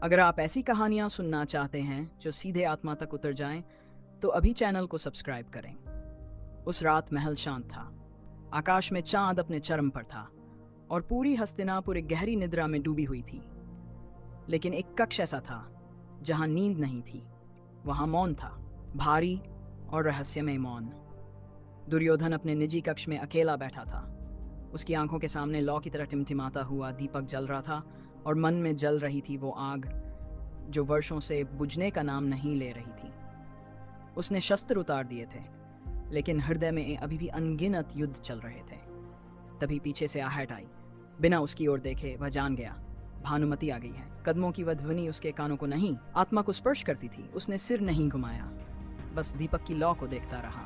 अगर आप ऐसी कहानियाँ सुनना चाहते हैं जो सीधे आत्मा तक उतर जाएं, तो अभी चैनल को सब्सक्राइब करें। उस रात महल शांत था। आकाश में चांद अपने चरम पर था और पूरी हस्तिनापुर एक गहरी निद्रा में डूबी हुई थी। लेकिन एक कक्ष ऐसा था जहां नींद नहीं थी। वहां मौन था, भारी और रहस्यमय मौन। दुर्योधन अपने निजी कक्ष में अकेला बैठा था। उसकी आंखों के सामने लौ की तरह टिमटिमाता हुआ दीपक जल रहा था और मन में जल रही थी वो आग जो वर्षों से बुझने का नाम नहीं ले रही थी। उसने शस्त्र उतार दिए थे, लेकिन हृदय में अभी भी अनगिनत युद्ध चल रहे थे। तभी पीछे से आहट आई। बिना उसकी ओर देखे वह जान गया, भानुमति आ गई है। कदमों की वह ध्वनि उसके कानों को नहीं, आत्मा को स्पर्श करती थी। उसने सिर नहीं घुमाया, बस दीपक की लौ को देखता रहा।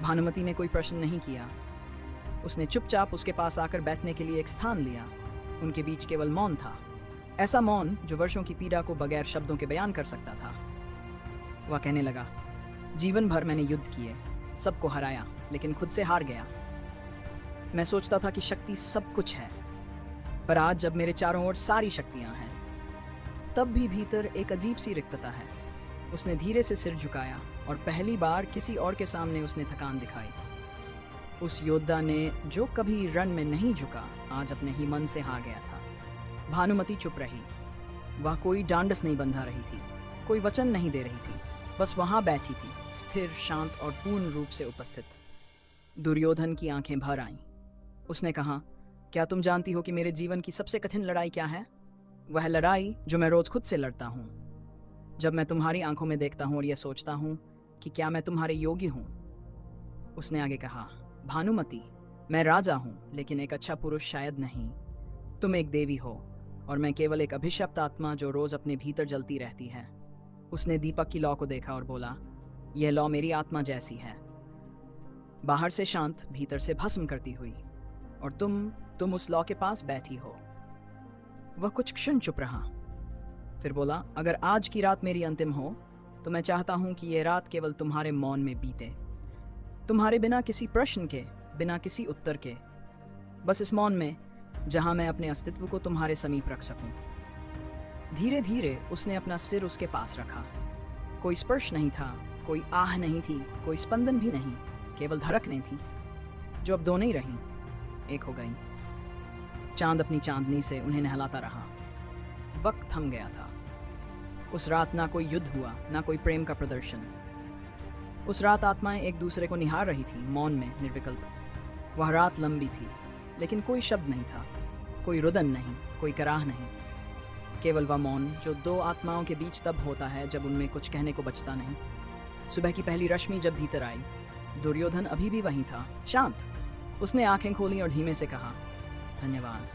भानुमति ने कोई प्रश्न नहीं किया। उसने चुपचाप उसके पास आकर बैठने के लिए एक स्थान लिया। उनके बीच केवल मौन था, ऐसा मौन जो वर्षों की पीड़ा को बगैर शब्दों के बयान कर सकता था। वह कहने लगा, जीवन भर मैंने युद्ध किए, सबको हराया, लेकिन खुद से हार गया। मैं सोचता था कि शक्ति सब कुछ है, पर आज जब मेरे चारों ओर सारी शक्तियां हैं, तब भी भीतर एक अजीब सी रिक्तता है। उसने धीरे से सिर झुकाया और पहली बार किसी और के सामने उसने थकान दिखाई। उस योद्धा ने जो कभी रण में नहीं झुका, आज अपने ही मन से हार गया था। भानुमति चुप रही। वह कोई डांडस नहीं बंधा रही थी, कोई वचन नहीं दे रही थी, बस वहां बैठी थी, स्थिर, शांत और पूर्ण रूप से उपस्थित। दुर्योधन की आंखें भर आईं। उसने कहा, क्या तुम जानती हो कि मेरे जीवन की सबसे कठिन लड़ाई क्या है? वह लड़ाई जो मैं रोज खुद से लड़ता हूँ। जब मैं तुम्हारी आंखों में देखता हूँ और यह सोचता हूँ कि क्या मैं तुम्हारे योग्य हूँ। उसने आगे कहा, भानुमति, मैं राजा हूँ, लेकिन एक अच्छा पुरुष शायद नहीं। तुम एक देवी हो और मैं केवल एक अभिशप्त आत्मा जो रोज अपने भीतर जलती रहती है। उसने दीपक की लौ को देखा और बोला, यह लौ मेरी आत्मा जैसी है, बाहर से शांत, भीतर से भस्म करती हुई। और तुम उस लौ के पास बैठी हो। वह कुछ क्षण चुप रहा, फिर बोला, अगर आज की रात मेरी अंतिम हो, तो मैं चाहता हूं कि यह रात केवल तुम्हारे मौन में बीते, तुम्हारे बिना किसी प्रश्न के, बिना किसी उत्तर के, बस इस मौन में जहां मैं अपने अस्तित्व को तुम्हारे समीप रख सकूं। धीरे धीरे उसने अपना सिर उसके पास रखा। कोई स्पर्श नहीं था, कोई आह नहीं थी, कोई स्पंदन भी नहीं, केवल धड़कनें थी जो अब दो नहीं रहीं, एक हो गई। चांद अपनी चांदनी से उन्हें नहलाता रहा। वक्त थम गया था। उस रात ना कोई युद्ध हुआ, ना कोई प्रेम का प्रदर्शन। उस रात आत्माएं एक दूसरे को निहार रही थी, मौन में, निर्विकल्प। वह रात लंबी थी, लेकिन कोई शब्द नहीं था, कोई रुदन नहीं, कोई कराह नहीं, केवल वह मौन जो दो आत्माओं के बीच तब होता है जब उनमें कुछ कहने को बचता नहीं। सुबह की पहली रश्मि जब भीतर आई, दुर्योधन अभी भी वहीं था, शांत। उसने आंखें खोली और धीमे से कहा, धन्यवाद,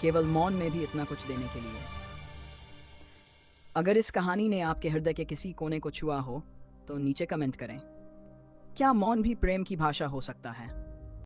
केवल मौन में भी इतना कुछ देने के लिए। अगर इस कहानी ने आपके हृदय के किसी कोने को छुआ हो, तो नीचे कमेंट करें। क्या मौन भी प्रेम की भाषा हो सकता है?